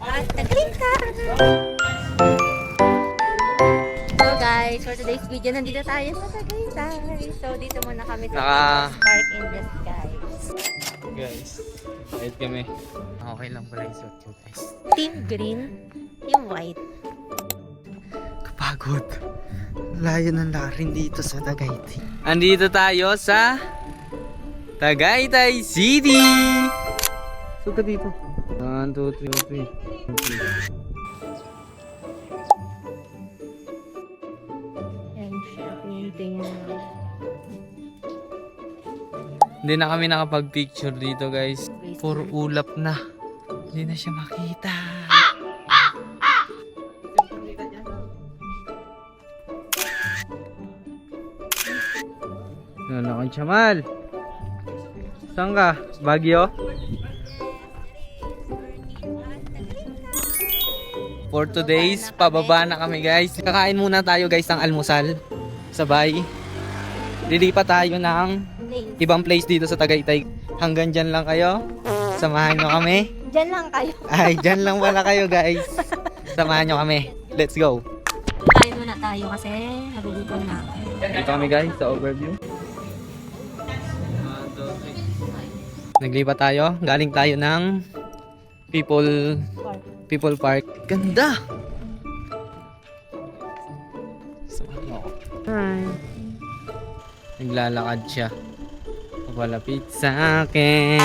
at Tagalita! So guys, for today's video, nandito tayo sa Tagaytay. So dito muna kami sa Park in the Skies. Guys, kahit kami. Okay lang pala yung suot ko guys. Team green, team white. Kapagod. Layo ng larin dito sa Tagaytay. Andito tayo sa Tagaytay City! Suka dito. 1, 2, 3, 3. Yan siya, painting. Hindi na kami nakapag-picture dito guys. Puro ulap na. Hindi na siya makita. Ano kang Chamal? Saan ka? Baguio? For today's, pababa na kami guys. Kakain muna tayo guys ng almusal. Sabay. Lilipat tayo ng ibang place dito sa Tagaytay. Hanggang dyan lang kayo. Samahan nyo kami. Diyan lang kayo. Ay, dyan lang wala kayo guys. Samahan nyo kami. Let's go. Kain muna tayo kasi nabulutan na. Dito kami guys sa overview. Naglipat tayo. Galing tayo ng People Park. Ganda! Hi. Naglalakad siya. Papalapit sa akin.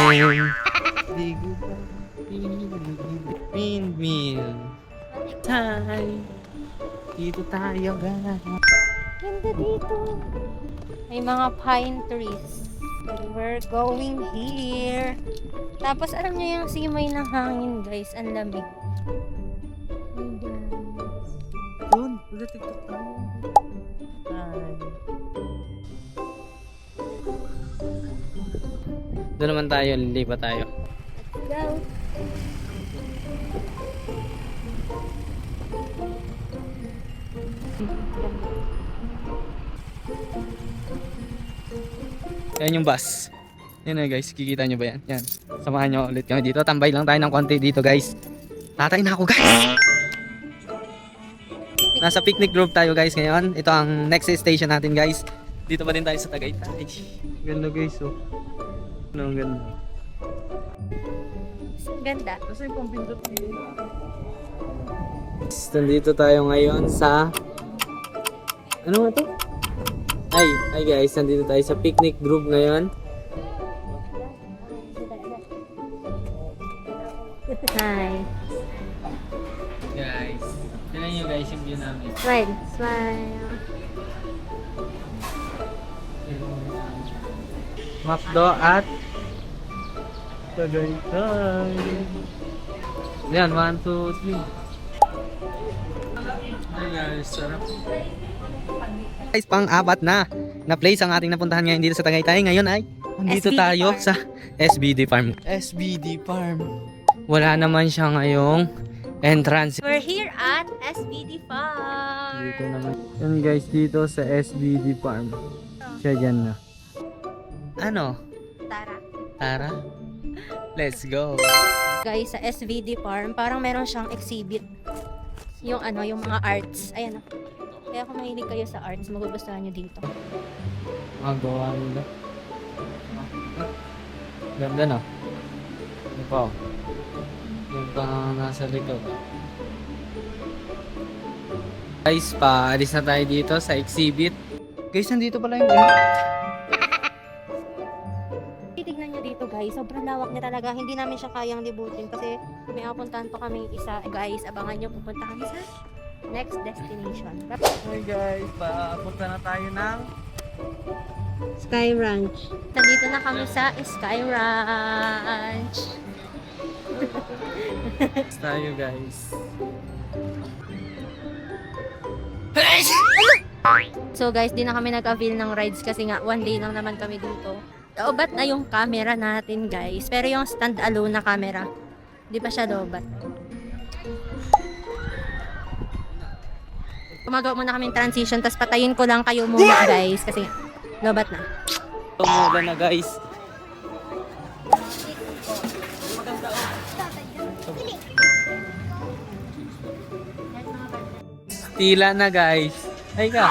Windmill. Hi. Dito tayo guys. Ganda dito. May mga pine trees. We're going here. Tapos alam niyo yung simoy ng hangin guys. Ang lamig. Doon, TikTok tayo. Doon naman tayo, lilipat tayo. Go. Yan yung bus. Yan na guys, kikita nyo ba yan? Yan. Samahan nyo ulit kami dito. Tambay lang tayo ng konti dito guys. Tatay na ako guys! Nasa picnic group tayo guys ngayon. Ito ang next station natin guys. Dito pa din tayo sa Tagaytay. Ganda guys oh. Ano ang ganda? Ganda. Kasi yung pampindot nandito tayo ngayon sa ano nga to? Ay guys, nandito tayo sa picnic group ngayon. Hi. Guys, tignan nyo guys yung view namin. Smile. Smile. Macdo at Tagaytay. Yan, 1, 2, 3. Hi guys, sarap. Guys, pang-apat na place ang ating napuntahan ngayon dito sa Tagaytay. Ngayon ay nandito SBD tayo Farm. sa SBD Farm. SBD Farm. Wala naman siya ngayong entrance. We're here at SBD Farm. Dito naman. Yan guys, dito sa SBD Farm. Siya dyan na. Ano? Tara. Tara? Let's go. Guys, sa SBD Farm, parang meron siyang exhibit. Yung ano, yung mga arts. Ayan o. Kaya kung mahilig kayo sa arts, magugustuhan nyo dito. Ang gawa nila. Ganda na. Ano pa? Yung pang nasa likod. Guys, paalis na tayo dito sa exhibit. Guys, nandito pala yung Titignan nyo dito guys, sobrang lawak niya talaga. Hindi namin siya kayang libutin kasi may apuntahan pa kami isa. Guys, abangan nyo, pupunta kami sa next destination. Hey guys, papunta na tayo ng Sky Ranch. Nandito na kami sa Sky Ranch. tayo guys. So guys, di na kami nag-avail ng rides kasi nga one day lang naman kami dito. Lobat na yung camera natin guys. Pero yung stand-alone na camera, di pa siya lobat. Gumagawa muna kaming transition, tapos patayin ko lang kayo muna guys kasi lobat na. Tumuga na guys. tila na guys. Ay ka.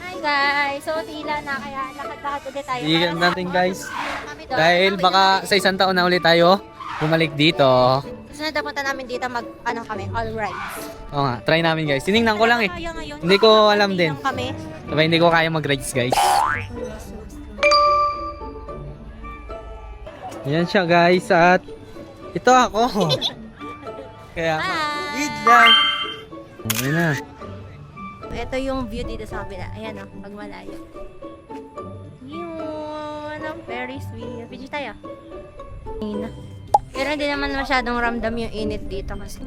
Hi guys! So, tila na kaya lakad-lakad ulit tayo. Iyan natin guys. Kami doon. Dahil baka sa isang taon na ulit tayo bumalik dito. Susunod na punta namin dito kami, all rides. Oo nga, try namin guys. Tinignan ko lang eh. Kaya ngayon, Hindi ko alam din. kami. Diba hindi ko kaya mag-rides guys. Ayan siya guys at ito ako. Kaya, good luck. Okay na. Ito yung view dito sa kabila. Ayan o, pag malayo. Yun, ang Ferris wheel. Pidyo tayo. Ayun na. Pero hindi naman masyadong ramdam yung init dito kasi.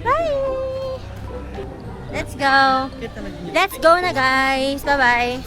Bye! Let's go! Let's go na guys! Bye-bye!